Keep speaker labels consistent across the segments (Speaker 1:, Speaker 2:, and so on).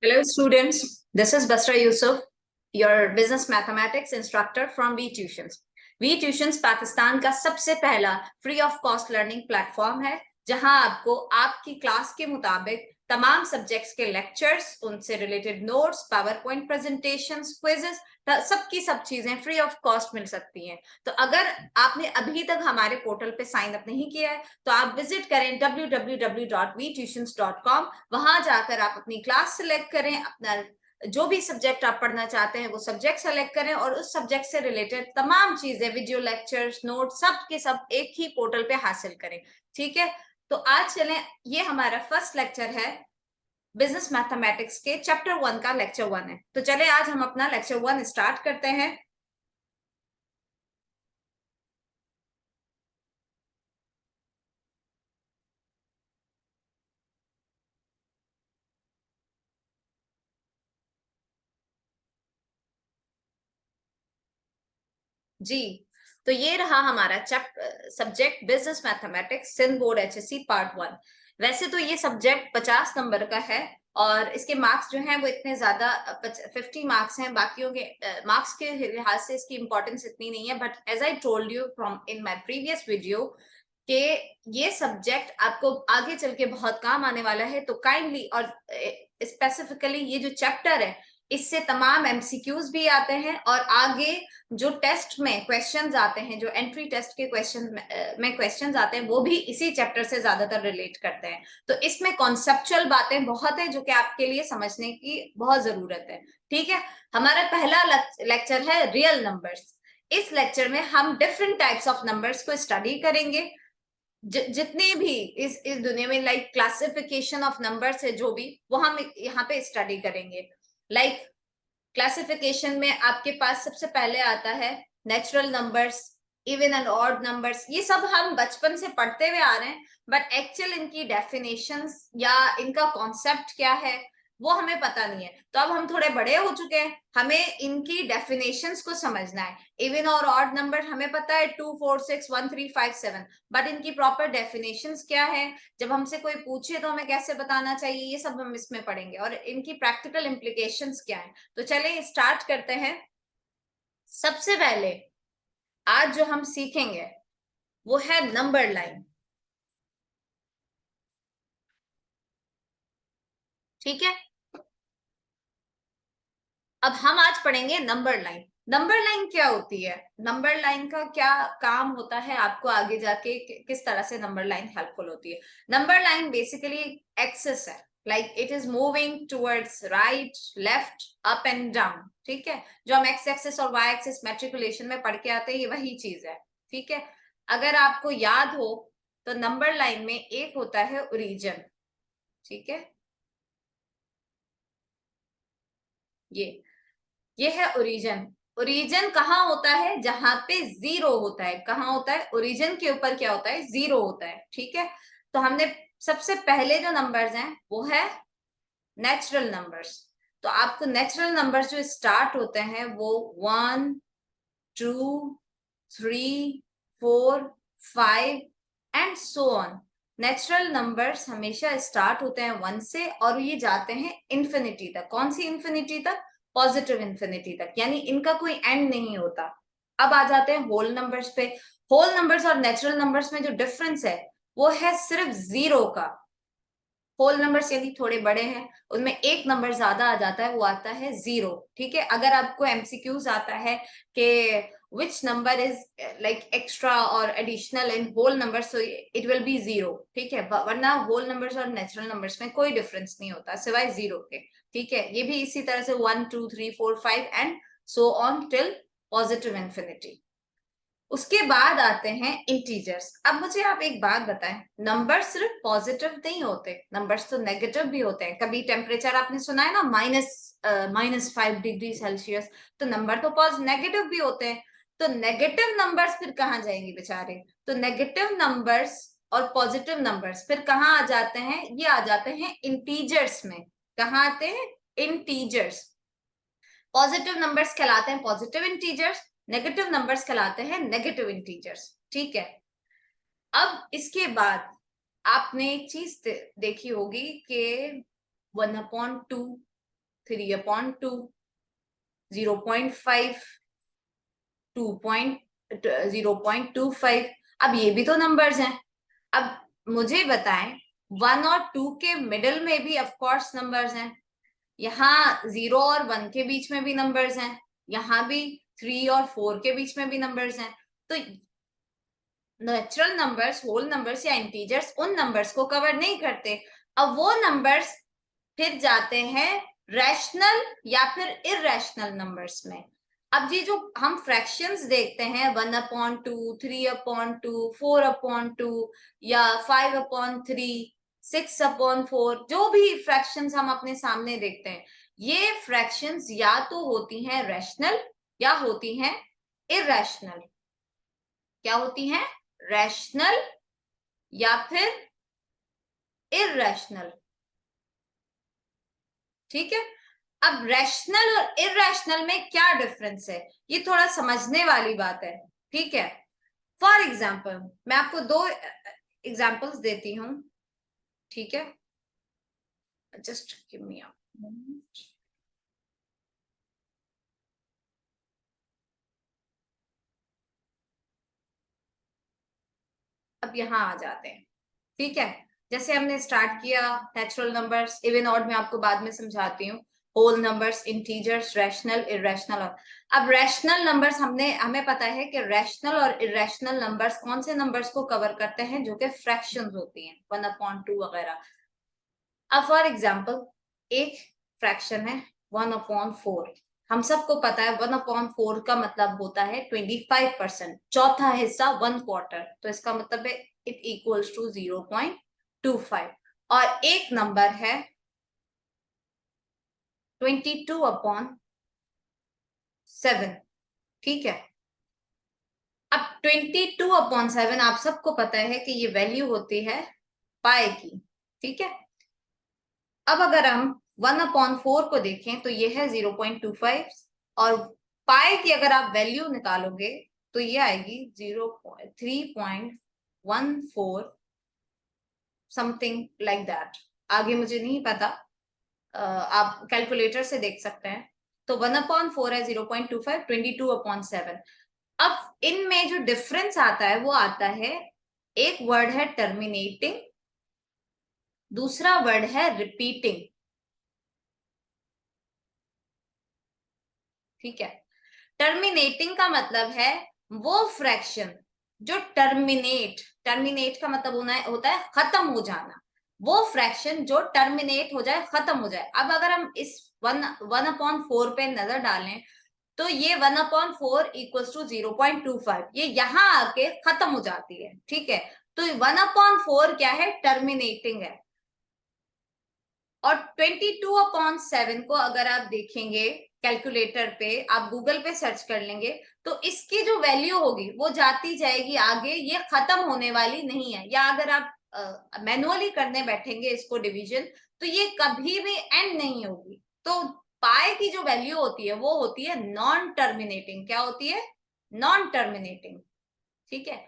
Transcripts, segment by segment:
Speaker 1: Hello students, this is Basra Yusuf, your business mathematics instructor from V Tuitions. V Tuitions Pakistan का सबसे पहला free of cost learning platform है जहां आपको आपकी क्लास के मुताबिक तमाम सब्जेक्ट्स के लेक्चर्स, उनसे related notes, power point presentations, quizzes, सबकी सब चीजें फ्री ऑफ कॉस्ट मिल सकती हैं। तो अगर आपने अभी तक हमारे पोर्टल पे साइन अप नहीं किया है तो आप विजिट करें www.vtuitions.com। वहां जाकर आप अपनी क्लास सिलेक्ट करें, अपना जो भी सब्जेक्ट आप पढ़ना चाहते हैं वो सब्जेक्ट सेलेक्ट करें और उस सब्जेक्ट से रिलेटेड तमाम चीजें, वीडियो लेक्चर्स, नोट, सब के सब एक ही पोर्टल पे हासिल करें। ठीक है, तो आज चलें, ये हमारा फर्स्ट लेक्चर है बिजनेस मैथमेटिक्स के चैप्टर 1 का लेक्चर 1 है। तो चले आज हम अपना लेक्चर 1 स्टार्ट करते हैं। जी, तो ये रहा हमारा subject business mathematics Sindh board HSC part 1। वैसे तो ये सब्जेक्ट 50 नंबर का है और इसके मार्क्स जो हैं वो इतने ज्यादा 50 मार्क्स हैं। बाकियों के मार्क्स के लिहाज से इसकी इंपॉर्टेंस इतनी नहीं है, but as I told you from in my previous video कि ये सब्जेक्ट आपको आगे चल के बहुत काम आने वाला है। तो काइंडली और स्पेसिफिकली ये जो चैप्टर है इससे तमाम एमसीक्यूज भी आते हैं और आगे जो टेस्ट में क्वेश्चंस आते हैं, जो एंट्री टेस्ट के क्वेश्चन में क्वेश्चंस आते हैं, वो भी इसी चैप्टर से ज्यादातर रिलेट करते हैं। तो इसमें कॉन्सेप्चुअल बातें बहुत है जो कि आपके लिए समझने की बहुत जरूरत है। ठीक है, हमारा पहला लेक्चर है रियल नंबर्स। इस लेक्चर में हम डिफरेंट टाइप्स ऑफ नंबर्स को स्टडी करेंगे। जितने भी इस दुनिया में लाइक क्लासिफिकेशन ऑफ नंबर्स है जो भी, वो हम यहाँ पे स्टडी करेंगे। लाइक क्लासिफिकेशन में आपके पास सबसे पहले आता है natural numbers, even and odd numbers. ये सब हम बचपन से पढ़ते हुए आ रहे हैं, बट एक्चुअल इनकी डेफिनेशंस या इनका कॉन्सेप्ट क्या है वो हमें पता नहीं है। तो अब हम थोड़े बड़े हो चुके हैं, हमें इनकी डेफिनेशंस को समझना है। इवन और ऑड नंबर हमें पता है 2 4 6 1 3 5 7, बट इनकी प्रॉपर डेफिनेशंस क्या है, जब हमसे कोई पूछे तो हमें कैसे बताना चाहिए, ये सब हम इसमें पढ़ेंगे और इनकी प्रैक्टिकल इम्प्लीकेशंस क्या है। तो चलिए स्टार्ट करते हैं। सबसे पहले आज जो हम सीखेंगे वो है नंबर लाइन। ठीक है, अब हम आज पढ़ेंगे नंबर लाइन। नंबर लाइन क्या होती है, नंबर लाइन का क्या काम होता है, आपको आगे जाके किस तरह से नंबर लाइन हेल्पफुल होती है। नंबर लाइन बेसिकली एक्सिस है, like it is moving towards right, left, up and down. ठीक है, जो हम एक्स एक्सिस और वाई एक्सिस मैट्रिकुलेशन में पढ़ के आते हैं ये वही चीज है। ठीक है, अगर आपको याद हो तो नंबर लाइन में एक होता है ओरिजिन। ठीक है, ये है ओरिजिन। ओरिजिन कहाँ होता है, जहां पे जीरो होता है। कहाँ होता है, ओरिजिन के ऊपर क्या होता है, जीरो होता है। ठीक है, तो हमने सबसे पहले जो नंबर्स हैं वो है नेचुरल नंबर्स। तो आपको नेचुरल नंबर्स जो स्टार्ट होते हैं वो 1 2 3 4 5 and so on. Natural numbers हमेशा स्टार्ट होते हैं 1 से और ये जाते हैं इंफिनिटी तक। कौन सी इंफिनिटी तक, पॉजिटिव इंफिनिटी तक, यानी इनका कोई एंड नहीं होता। अब आ जाते हैं होल नंबर्स पे। होल नंबर्स और नेचुरल नंबर्स में जो डिफरेंस है वो है सिर्फ जीरो का। होल नंबर्स यदि थोड़े बड़े हैं उनमें एक नंबर ज्यादा आ जाता है, वो आता है जीरो। ठीक है, अगर आपको एमसीक्यूज आता है कि which number is like extra or additional in whole numbers, so it will be zero। ठीक है, वरना होल नंबर्स और नेचुरल नंबर्स में कोई डिफरेंस नहीं होता सिवाय जीरो के। ठीक है, ये भी इसी तरह से 1 2 3 4 5 and so on till positive infinity. उसके बाद आते हैं इंटीजर्स। अब मुझे आप एक बात बताएं, नंबर सिर्फ पॉजिटिव नहीं होते, नंबर्स तो नेगेटिव भी होते हैं। कभी टेम्परेचर आपने सुना है ना, -5 डिग्री सेल्सियस, तो नंबर तो नेगेटिव भी होते हैं। तो नेगेटिव नंबर्स फिर कहाँ जाएंगे बेचारे, तो नेगेटिव नंबर्स और पॉजिटिव नंबर्स फिर कहाँ आ जाते हैं, ये आ जाते हैं इंटीजर्स में। कहाँ आते हैं, इंटीजर्स। पॉजिटिव नंबर्स कहलाते हैं पॉजिटिव इंटीजर्स, नेगेटिव नंबर्स कहलाते हैं नेगेटिव इंटीजर्स। ठीक है, अब इसके बाद आपने एक चीज देखी होगी कि 1/2 3/2, 0.5, 0.25। अब ये भी तो नंबर्स हैं। अब मुझे बताएं, 1 और 2 के मिडल में भी ऑफ कोर्स नंबर्स हैं, यहाँ 0 और 1 के बीच में भी नंबर्स हैं, यहाँ भी 3 और 4 के बीच में भी नंबर्स हैं। तो नेचुरल नंबर्स, होल नंबर्स या इंटीजर्स उन नंबर्स को कवर नहीं करते। अब वो नंबर्स फिर जाते हैं रैशनल या फिर इररेशनल नंबर्स में। अब ये जो हम फ्रैक्शंस देखते हैं 1/2, 3/2, 4/2 या 5/3, 6/4, जो भी फ्रैक्शंस हम अपने सामने देखते हैं, ये फ्रैक्शंस या तो होती हैं रैशनल या होती हैं इररेशनल। क्या होती हैं? रैशनल या फिर इररेशनल। ठीक है। अब रैशनल और इररेशनल में क्या डिफरेंस है, ये थोड़ा समझने वाली बात है। ठीक है। फॉर एग्जाम्पल मैं आपको 2 एग्जाम्पल्स देती हूं। ठीक है, just give me a moment. अब यहां आ जाते हैं। ठीक है, जैसे हमने स्टार्ट किया नेचुरल नंबर्स, इवन ऑड में आपको बाद में समझाती हूँ, whole numbers, integers, rational, irrational. अब रैशनल नंबर्स हमें पता है कि रैशनल और इररेशनल नंबर्स कौन से नंबर्स को कवर करते हैं, जो कि फ्रैक्शंस होती हैं, 1/2 वगैरह। अब फॉर एग्जाम्पल एक फ्रैक्शन है 1/4। हम सबको पता है 1/4 का मतलब होता है 25%, चौथा हिस्सा 1/4। तो इसका मतलब है इट इक्वल्स टू 0.25। और एक नंबर है 22/7। ठीक है। अब 22/7 आप सबको पता है कि ये वैल्यू होती है पाई की। ठीक है। अब अगर हम 1/4 को देखें तो ये है 0.25, और पाई की अगर आप वैल्यू निकालोगे तो ये आएगी 3.14, समथिंग लाइक दैट। आगे मुझे नहीं पता, आप कैलकुलेटर से देख सकते हैं। तो 1/4 है 0.25, 22/7। अब इनमें जो डिफरेंस आता है वो आता है, एक वर्ड है टर्मिनेटिंग, दूसरा वर्ड है रिपीटिंग। ठीक है। टर्मिनेटिंग का मतलब है वो फ्रैक्शन जो टर्मिनेट का मतलब होता है खत्म हो जाना। वो फ्रैक्शन जो टर्मिनेट हो जाए, खत्म हो जाए। अब अगर हम इस 1/4 पे नजर डालें तो ये 1/4 इक्वल्स टू 0.25, ये यहां आके खत्म हो जाती है। ठीक है। तो 1/4 क्या है? टर्मिनेटिंग है। और 22/7 को अगर आप देखेंगे कैलकुलेटर पे, आप गूगल पे सर्च कर लेंगे, तो इसकी जो वैल्यू होगी वो जाती जाएगी आगे, ये खत्म होने वाली नहीं है। या अगर आप मैनुअली करने बैठेंगे इसको डिवीजन, तो ये कभी भी एंड नहीं होगी। तो पाई की जो वैल्यू होती है वो होती है नॉन टर्मिनेटिंग। क्या होती है? Non terminating. ठीक है।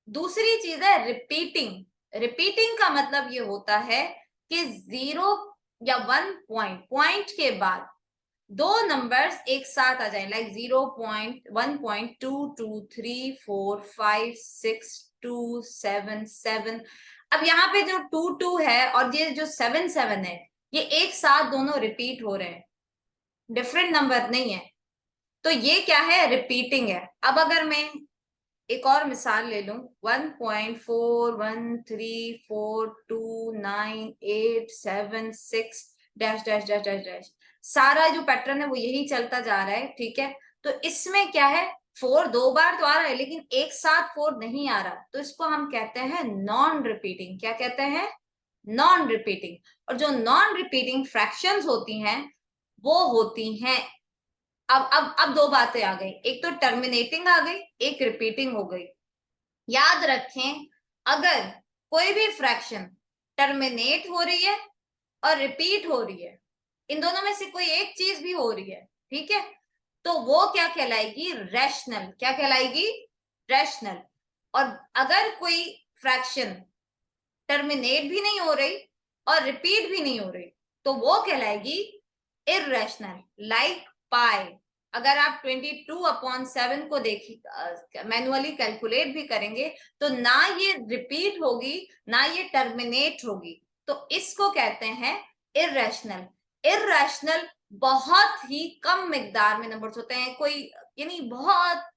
Speaker 1: दूसरी चीज है रिपीटिंग। रिपीटिंग का मतलब ये होता है कि 0 या 1 पॉइंट के बाद 2 नंबर्स एक साथ आ जाए, लाइक 0.1.2, 2, 3, 4, 5, 6, 2, 7, 7। अब यहाँ पे जो 2 है और ये जो 7 है, ये एक साथ दोनों रिपीट हो रहे हैं, डिफरेंट नंबर नहीं है। तो ये क्या है? रिपीटिंग है। अब अगर मैं एक और मिसाल ले लूं, 1.413429876 dash dash dash dash dash, सारा जो पैटर्न है वो यही चलता जा रहा है। ठीक है। तो इसमें क्या है, 4 2 बार तो आ रहा है लेकिन एक साथ 4 नहीं आ रहा, तो इसको हम कहते हैं नॉन रिपीटिंग। क्या कहते हैं? Non repeating. और जो नॉन रिपीटिंग फ्रैक्शंस होती हैं वो होती हैं, अब 2 बातें आ गई, एक तो टर्मिनेटिंग आ गई, एक रिपीटिंग हो गई। याद रखें, अगर कोई भी फ्रैक्शन टर्मिनेट हो रही है और रिपीट हो रही है, इन दोनों में से कोई एक चीज भी हो रही है, ठीक है, तो वो क्या कहलाएगी? रैशनल। क्या कहलाएगी? रैशनल। और अगर कोई फ्रैक्शन टर्मिनेट भी नहीं हो रही और रिपीट भी नहीं हो रही, तो वो कहलाएगी इररेशनल लाइक पाई, अगर आप 22/7 को देखिए मैनुअली कैलकुलेट भी करेंगे तो ना ये रिपीट होगी ना ये टर्मिनेट होगी, तो इसको कहते हैं इररेशनल। इररेशनल बहुत ही कम मिकदार में नंबर्स होते हैं, कोई यानी बहुत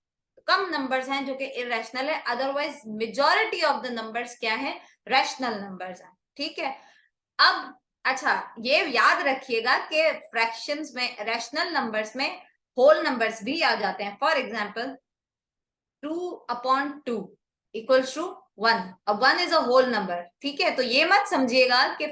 Speaker 1: कम नंबर्स हैं जो कि इररेशनल है, otherwise majority of the numbers क्या है, रैशनल नंबर्स हैं। ठीक है, अब अच्छा ये याद रखिएगा कि फ्रैक्शंस में, रैशनल नंबर्स में होल नंबर्स भी आ जाते हैं। फॉर एग्जांपल 2/2 इक्वल्स टू 1, अब 1 इज अ होल नंबर। ठीक है, तो ये मत समझिएगा कि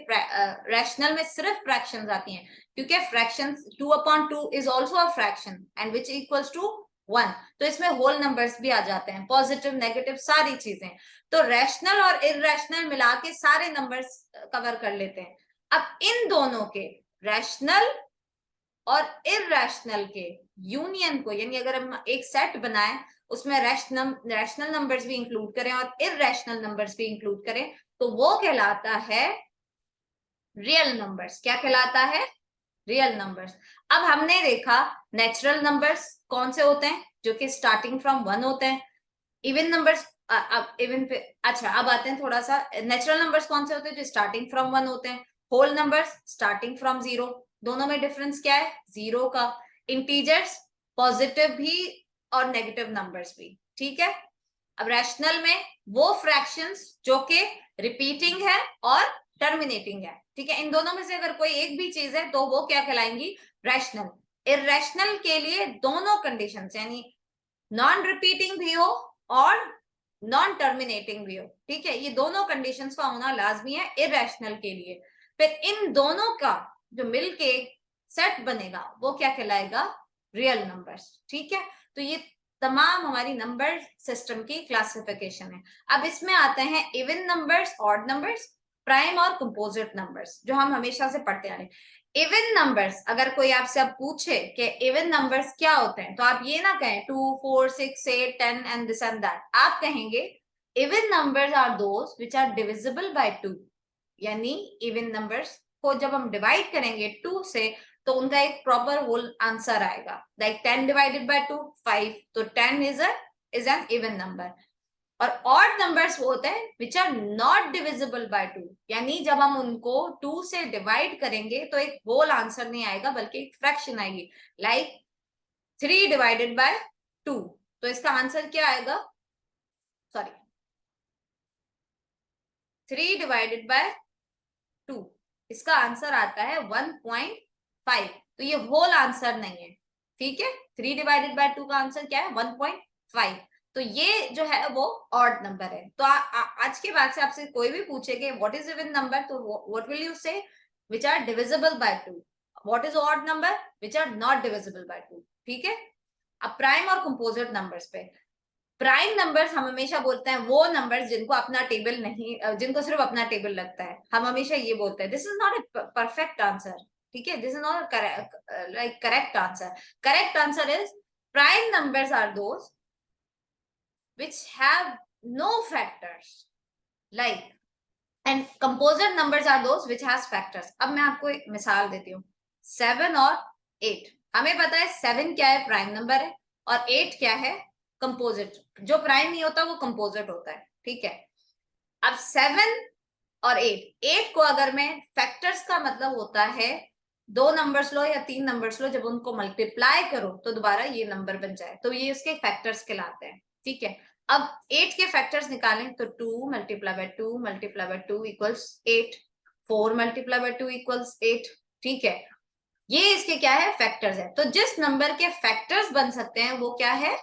Speaker 1: रैशनल में सिर्फ फ्रैक्शंस आती हैं, क्योंकि fractions 2/2 is also a fraction and which equals to 1, तो इसमें होल नंबर्स भी आ जाते हैं, पॉजिटिव नेगेटिव सारी चीजें। तो रैशनल और इररेशनल मिला के सारे नंबर्स कवर कर लेते हैं। अब इन दोनों के, रैशनल और इररेशनल के यूनियन को, यानी अगर हम एक सेट बनाएं उसमें रैशनल नंबर्स भी इंक्लूड करें और इररेशनल नंबर्स भी इंक्लूड करें, तो वो कहलाता है रियल नंबर्स। क्या कहलाता है, रियल नंबर्स। अब हमने देखा नेचुरल नंबर्स कौन से होते हैं, जो कि स्टार्टिंग फ्रॉम 1 होते हैं। इवन नंबर्स, अब इवन पे अच्छा अब आते हैं थोड़ा सा, नेचुरल नंबर्स कौन से होते हैं, जो स्टार्टिंग फ्रॉम 1 होते हैं। होल नंबर्स स्टार्टिंग फ्रॉम 0, दोनों में डिफरेंस क्या है, 0 का। इंटीजर्स पॉजिटिव भी और नेगेटिव नंबर्स भी। ठीक है, अब रैशनल में वो फ्रैक्शंस जो कि रिपीटिंग है और टर्मिनेटिंग है। ठीक है, इन दोनों में से अगर कोई एक भी चीज है तो वो क्या कहलाएंगी, रैशनल। इररेशनल के लिए दोनों कंडीशंस, यानी नॉन रिपीटिंग भी हो और नॉन टर्मिनेटिंग भी हो। ठीक है, ये दोनों कंडीशंस का होना लाजमी है इररेशनल के लिए। फिर इन दोनों का जो मिलके सेट बनेगा वो क्या कहलाएगा, रियल नंबर्स। ठीक है, तो ये तमाम हमारी नंबर सिस्टम की क्लासिफिकेशन है। अब इसमें आते हैं even numbers, odd numbers, prime और कंपोजिट नंबर्स, जो हम हमेशा से पढ़ते आ रहे हैं। इवन नंबर्स, अगर कोई आपसे अब पूछे कि इवन नंबर्स क्या होते हैं, तो आप ये ना कहें 2 4 6 8 10 एंड दिस एंड दैट, आप कहेंगे even numbers are those which are divisible by 2। यानी इवन नंबर्स को जब हम डिवाइड करेंगे 2 से तो उनका एक प्रॉपर होल आंसर आएगा। लाइक 10 डिवाइडेड बाय 2 5, तो 10 इज एन इवन नंबर। और ऑड नंबर्स वो होते हैं which are not divisible by 2, यानी जब हम उनको 2 से डिवाइड करेंगे तो एक होल आंसर नहीं आएगा बल्कि एक फ्रैक्शन आएगी। लाइक 3 डिवाइडेड बाय 2, तो इसका आंसर क्या आएगा, सॉरी 3 डिवाइडेड बाय 2, इसका आंसर आता है 1.5, तो ये होल आंसर नहीं है। ठीक है, 3 डिवाइडेड बाय 2 का आंसर क्या है, 1.5, तो ये जो है वो ऑड नंबर है। तो आज के बाद से आपसे कोई भी पूछेगे व्हाट इज इवन नंबर, तो what will you say, which are divisible by 2। What is odd number, which are not divisible by 2। ठीक है, अब प्राइम और कंपोजिट नंबर्स पे। प्राइम नंबर्स हम हमेशा बोलते हैं वो नंबर्स जिनको अपना टेबल नहीं, जिनको सिर्फ अपना टेबल लगता है, हम हमेशा ये बोलते हैं this is not a perfect answer. ठीक है, this is not like correct answer. Correct answer is prime numbers are those which have no factors like, and composite numbers are those which has factors। अब मैं आपको एक मिसाल देती हूँ, 7 और 8। हमें पता है 7 क्या है, प्राइम नंबर है, और 8 क्या है, कंपोजिट। जो प्राइम नहीं होता वो कंपोजिट होता है। ठीक है, अब 7 और 8 को अगर मैं फैक्टर्स का मतलब होता है 2 नंबर्स लो या 3 नंबर्स लो, जब उनको मल्टीप्लाई करो तो दोबारा ये नंबर बन जाए, तो ये उसके फैक्टर्स कहलाते हैं। ठीक है, अब 8 के फैक्टर्स निकालें तो 2 multiply by 2 multiply by 2 equals 8, 4 multiply by 2 equals 8। ठीक है, ये इसके क्या है, फैक्टर्स है। तो जिस नंबर के फैक्टर्स बन सकते हैं वो क्या है,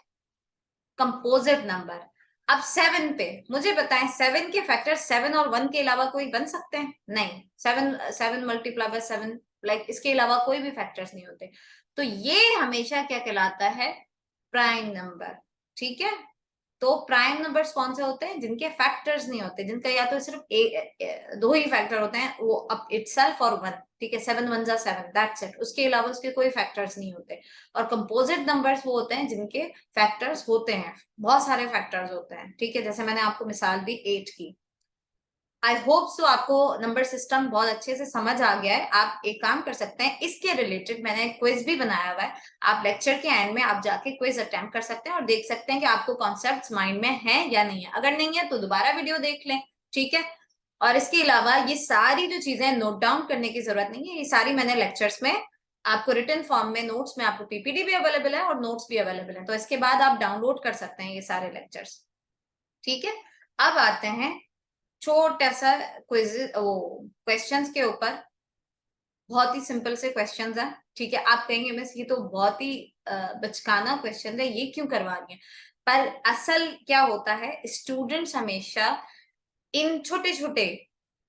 Speaker 1: कंपोजिट नंबर। अब 7 पे मुझे बताएं 7 के फैक्टर 7 और 1 के अलावा कोई बन सकते हैं, नहीं। 7 मल्टीप्लाई बाय 7, लाइक इसके अलावा कोई भी फैक्टर्स नहीं होते, तो ये हमेशा क्या कहलाता है, प्राइम नंबर। ठीक है, तो प्राइम नंबर्स कौन से होते हैं, जिनके फैक्टर्स नहीं होते, जिनका या तो सिर्फ दो ही फैक्टर होते हैं, वो अप इटसेल्फ और 1। ठीक है, 7 1 जा 7, दैट्स इट, उसके अलावा उसके कोई फैक्टर्स नहीं होते। और कंपोजिट नंबर्स वो होते हैं जिनके फैक्टर्स होते हैं, बहुत सारे फैक्टर्स होते हैं। ठीक है, जैसे मैंने आपको मिसाल दी 8 की। आई होप सो आपको नंबर सिस्टम बहुत अच्छे से समझ आ गया है। आप एक काम कर सकते हैं, इसके रिलेटेड मैंने क्विज भी बनाया हुआ है, आप लेक्चर के एंड में आप जाके क्विज अटेम्प्ट कर सकते हैं और देख सकते हैं कि आपको कॉन्सेप्ट्स माइंड में है या नहीं है। अगर नहीं है तो दोबारा वीडियो देख लें, ठीक है। और इसके अलावा ये सारी जो चीजें नोट डाउन करने की जरूरत नहीं है, ये सारी मैंने लेक्चर्स में आपको रिटन फॉर्म में नोट्स में आपको पीपीटी भी अवेलेबल है और नोट्स भी अवेलेबल है, तो इसके बाद आप डाउनलोड कर सकते हैं ये सारे लेक्चर्स, ठीक है। अब आते हैं छोटा सा क्विज, वो क्वेश्चंस के ऊपर। बहुत ही सिंपल से क्वेश्चंस हैं, ठीक है। आप कहेंगे मिस ये तो बहुत ही बचकाना क्वेश्चन है, ये क्यों करवा रही है। पर असल क्या होता है, स्टूडेंट्स हमेशा इन छोटे छोटे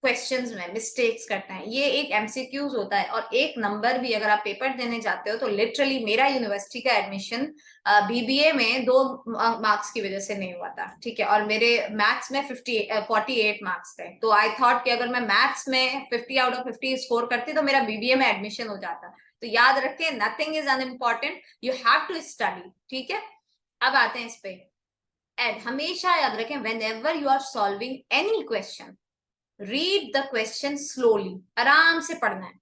Speaker 1: क्वेश्चंस में मिस्टेक्स करते हैं। ये एक एमसीक्यूज होता है और एक नंबर भी अगर आप पेपर देने जाते हो तो लिटरली मेरा यूनिवर्सिटी का एडमिशन बीबीए में 2 मार्क्स की वजह से नहीं हुआ था, ठीक है। और मेरे मैथ्स में 48 मार्क्स थे, तो आई थॉट कि अगर मैं मैथ्स में 50 आउट ऑफ 50 स्कोर करती तो मेरा बीबीए में एडमिशन हो जाता। तो याद रखें, nothing is unimportant, you have to study, ठीक है। अब आते हैं इस पे। एंड हमेशा याद रखें, whenever you are solving any question, read the question slowly, आराम से पढ़ना है।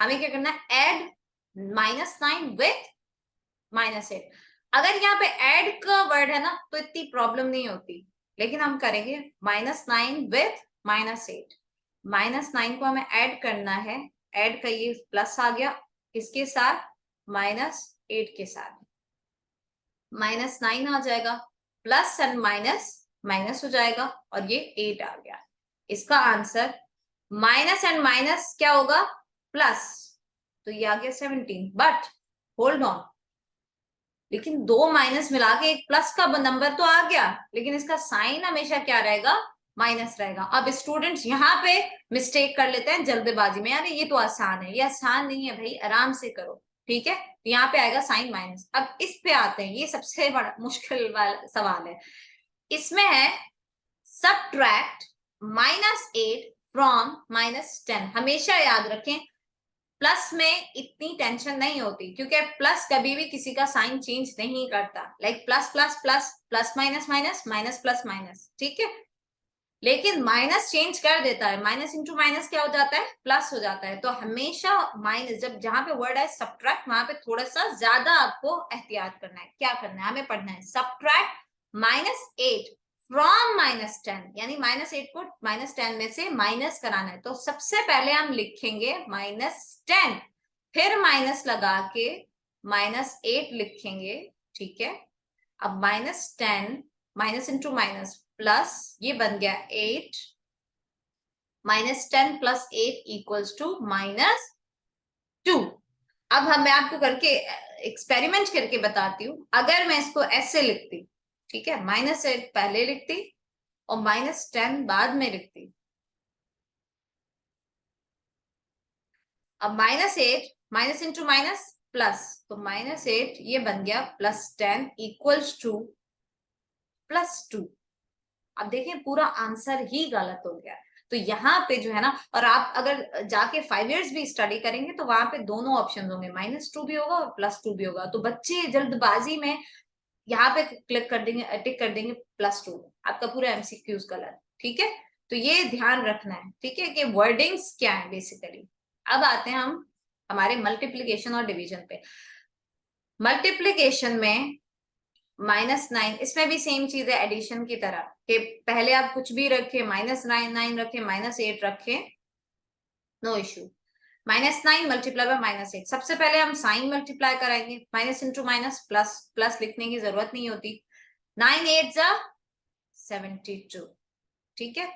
Speaker 1: हमें क्या करना है, एड -9 विथ -8। अगर यहाँ पे ऐड का वर्ड है ना तो इतनी प्रॉब्लम नहीं होती, लेकिन हम करेंगे -9 विथ -8। -9 को हमें ऐड करना है, ऐड का ये प्लस आ गया, किसके साथ, -8 के साथ। -9 आ जाएगा, प्लस एंड माइनस माइनस हो जाएगा और ये 8 आ गया। इसका आंसर माइनस एंड माइनस क्या होगा, प्लस, तो ये आ गया 17। बट होल्ड ऑन, लेकिन 2 माइनस मिला के एक प्लस का नंबर तो आ गया, लेकिन इसका साइन हमेशा क्या रहेगा, माइनस रहेगा। अब स्टूडेंट्स यहाँ पे मिस्टेक कर लेते हैं जल्दबाजी में, यानी ये तो आसान है, ये आसान नहीं है भाई, आराम से करो, ठीक है। यहाँ पे आएगा साइन माइनस। अब इस पे आते हैं, ये सबसे बड़ा मुश्किल वाला सवाल है। इसमें है सबट्रैक्ट -8 फ्रॉम -10। हमेशा याद रखें, प्लस में इतनी टेंशन नहीं होती, क्योंकि प्लस कभी भी किसी का साइन चेंज नहीं करता। Like plus plus plus, plus minus minus, minus plus minus, ठीक है। लेकिन माइनस चेंज कर देता है, माइनस इंटू माइनस क्या हो जाता है, प्लस हो जाता है। तो हमेशा माइनस, जब जहां पे वर्ड है सबट्रैक्ट, वहां पे थोड़ा सा ज्यादा आपको एहतियात करना है। क्या करना है, हमें पढ़ना है सबट्रैक्ट -8 फ्रॉम -10, यानी -8 को -10 में से माइनस कराना है। तो सबसे पहले हम लिखेंगे -10, फिर माइनस लगा के -8 लिखेंगे, ठीक है। अब -10, माइनस इंटू माइनस प्लस, ये बन गया 8, -10 + 8 इक्वल्स टू -2। अब मैं आपको करके एक्सपेरिमेंट करके बताती हूँ। अगर मैं इसको ऐसे लिखती, ठीक है, -8 पहले लिखती और -10 बाद में लिखती। अब -8 माइनस इंटू माइनस प्लस, तो -8 ये बन गया +10 इक्वल्स टू +2। अब देखें पूरा आंसर ही गलत हो गया। तो यहाँ पे जो है ना, और आप अगर जाके 5 इयर्स भी स्टडी करेंगे तो वहां पे दोनों ऑप्शन होंगे, -2 भी होगा और +2 भी होगा। तो बच्चे जल्दबाजी में यहाँ पे क्लिक कर देंगे, टिक कर देंगे +2, आपका पूरा एमसीक्यूज गलत, ठीक है। तो ये ध्यान रखना है, ठीक है, कि वर्डिंग्स क्या है बेसिकली। अब आते हैं हम हमारे मल्टीप्लीकेशन और डिवीजन पे। मल्टीप्लीकेशन में -9, इसमें भी सेम चीज है एडिशन की तरह, कि पहले आप कुछ भी रखे, -9 रखे, -8 रखे, नो इश्यू। -9 मल्टीप्लाई बाय -8, सबसे पहले हम साइन मल्टीप्लाई कराएंगे, minus into minus plus, plus लिखने की जरूरत नहीं होती। 9 8 जा 72, ठीक है।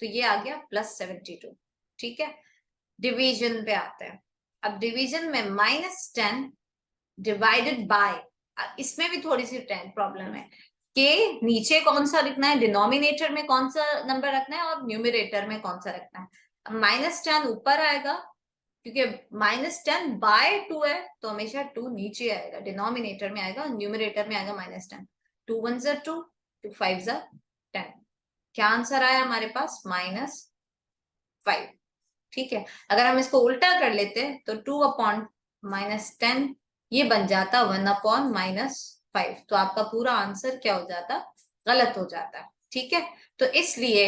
Speaker 1: तो ये आ गया +72, ठीक है। डिवीजन पे आते हैं। अब डिवीजन में -10 डिवाइडेड बाय, इसमें भी थोड़ी सी प्रॉब्लम है कि नीचे कौन सा लिखना है, डिनोमिनेटर में कौन सा नंबर रखना है और न्यूमिनेटर में कौन सा रखना है। अब -10 ऊपर आएगा, क्योंकि -10/2 है तो हमेशा 2 नीचे आएगा, डिनोमिनेटर में आएगा, न्यूमिनेटर में आएगा -10। 2 1 ज़ा 2, 2 5 ज़ा 10। क्या आंसर आया हमारे पास, -5, ठीक है। अगर हम इसको उल्टा कर लेते हैं तो 2/-10 ये बन जाता 1/-5, तो आपका पूरा आंसर क्या हो जाता, गलत हो जाता, ठीक है। तो इसलिए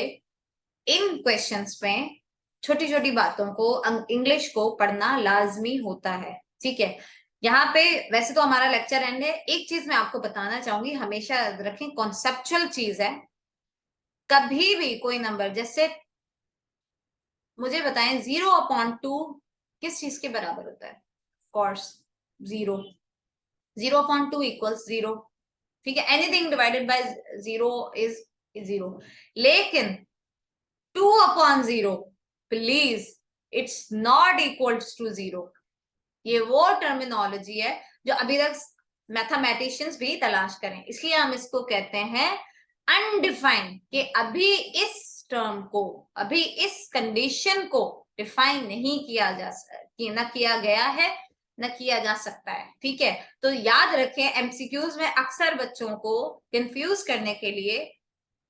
Speaker 1: इन क्वेश्चंस में छोटी छोटी बातों को, इंग्लिश को पढ़ना लाजमी होता है, ठीक है। यहाँ पे वैसे तो हमारा लेक्चर एंड है, एक चीज मैं आपको बताना चाहूंगी, हमेशा याद रखें, कॉन्सेप्चुअल चीज है। कभी भी कोई नंबर, जैसे मुझे बताएं 0/2 किस चीज के बराबर होता है? कोर्स 0, 0/2 इक्वल्स 0, ठीक है। एनीथिंग डिवाइडेड बाय 0 इज 0, लेकिन 2/0 please, it's not equals to 0। ये वो टर्मिनोलॉजी है जो अभी तक मैथमेटिशियंस भी तलाश करें, इसलिए हम इसको कहते हैं अनडिफाइंड, कि अभी इस टर्म को, अभी इस कंडीशन को डिफाइन नहीं किया जा न किया गया है, न किया जा सकता है, ठीक है। तो याद रखें, एमसीक्यूज में अक्सर बच्चों को कंफ्यूज करने के लिए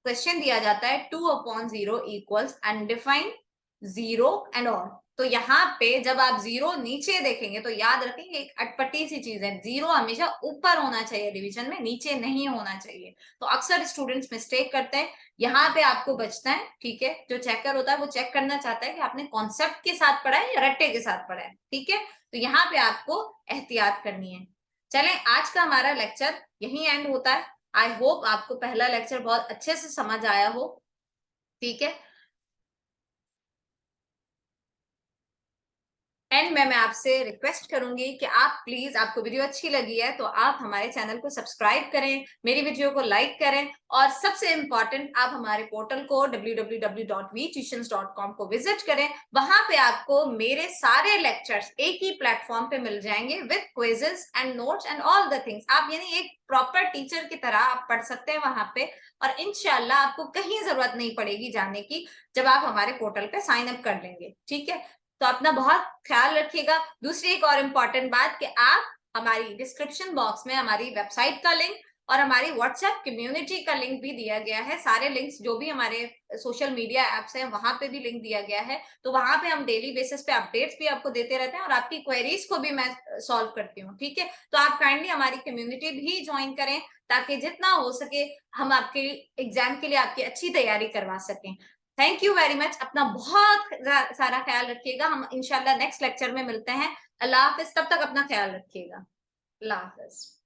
Speaker 1: क्वेश्चन दिया जाता है 2/0 इक्वल्स अनडिफाइंड 0 एंड ऑल। तो यहाँ पे जब आप 0 नीचे देखेंगे तो याद रखेंगे एक अटपटी सी चीज है, 0 हमेशा ऊपर होना चाहिए डिवीजन में, नीचे नहीं होना चाहिए। तो अक्सर स्टूडेंट्स मिस्टेक करते हैं, यहाँ पे आपको बचना है, ठीक है। जो चेकर होता है वो चेक करना चाहता है कि आपने कॉन्सेप्ट के साथ पढ़ा है या रट्टे के साथ पढ़ा है, ठीक है। तो यहाँ पे आपको एहतियात करनी है। चलें, आज का हमारा लेक्चर यही एंड होता है। आई होप आपको पहला लेक्चर बहुत अच्छे से समझ आया हो, ठीक है। एंड मैं आपसे रिक्वेस्ट करूंगी कि आप प्लीज, आपको वीडियो अच्छी लगी है तो आप हमारे चैनल को सब्सक्राइब करें, मेरी वीडियो को लाइक करें, और सबसे इंपॉर्टेंट, आप हमारे पोर्टल को www.vtuitions.com को विजिट करें। वहां पे आपको मेरे सारे लेक्चर्स एक ही प्लेटफॉर्म पे मिल जाएंगे with quizzes and notes and all the things. आप यानी एक प्रॉपर टीचर की तरह आप पढ़ सकते हैं वहां पे, और इंशाल्लाह आपको कहीं जरूरत नहीं पड़ेगी जाने की, जब आप हमारे पोर्टल पे साइन अप कर लेंगे, ठीक है। तो अपना बहुत ख्याल रखिएगा। दूसरी एक और इम्पॉर्टेंट बात कि आप हमारी डिस्क्रिप्शन बॉक्स में हमारी वेबसाइट का लिंक और हमारी व्हाट्सएप कम्युनिटी का लिंक भी दिया गया है। सारे लिंक्स जो भी हमारे सोशल मीडिया एप्स हैं वहां पे भी लिंक दिया गया है। तो वहां पे हम डेली बेसिस पे अपडेट्स भी आपको देते रहते हैं और आपकी क्वेरीज को भी मैं सॉल्व करती हूँ, ठीक है। तो आप काइंडली हमारी कम्युनिटी भी ज्वाइन करें, ताकि जितना हो सके हम आपके एग्जाम के लिए आपकी अच्छी तैयारी करवा सकें। Thank you very much. अपना बहुत सारा ख्याल रखिएगा। हम इंशाल्लाह नेक्स्ट लेक्चर में मिलते हैं। अल्लाह हाफिज, तब तक अपना ख्याल रखिएगा। अल्लाह हाफिज।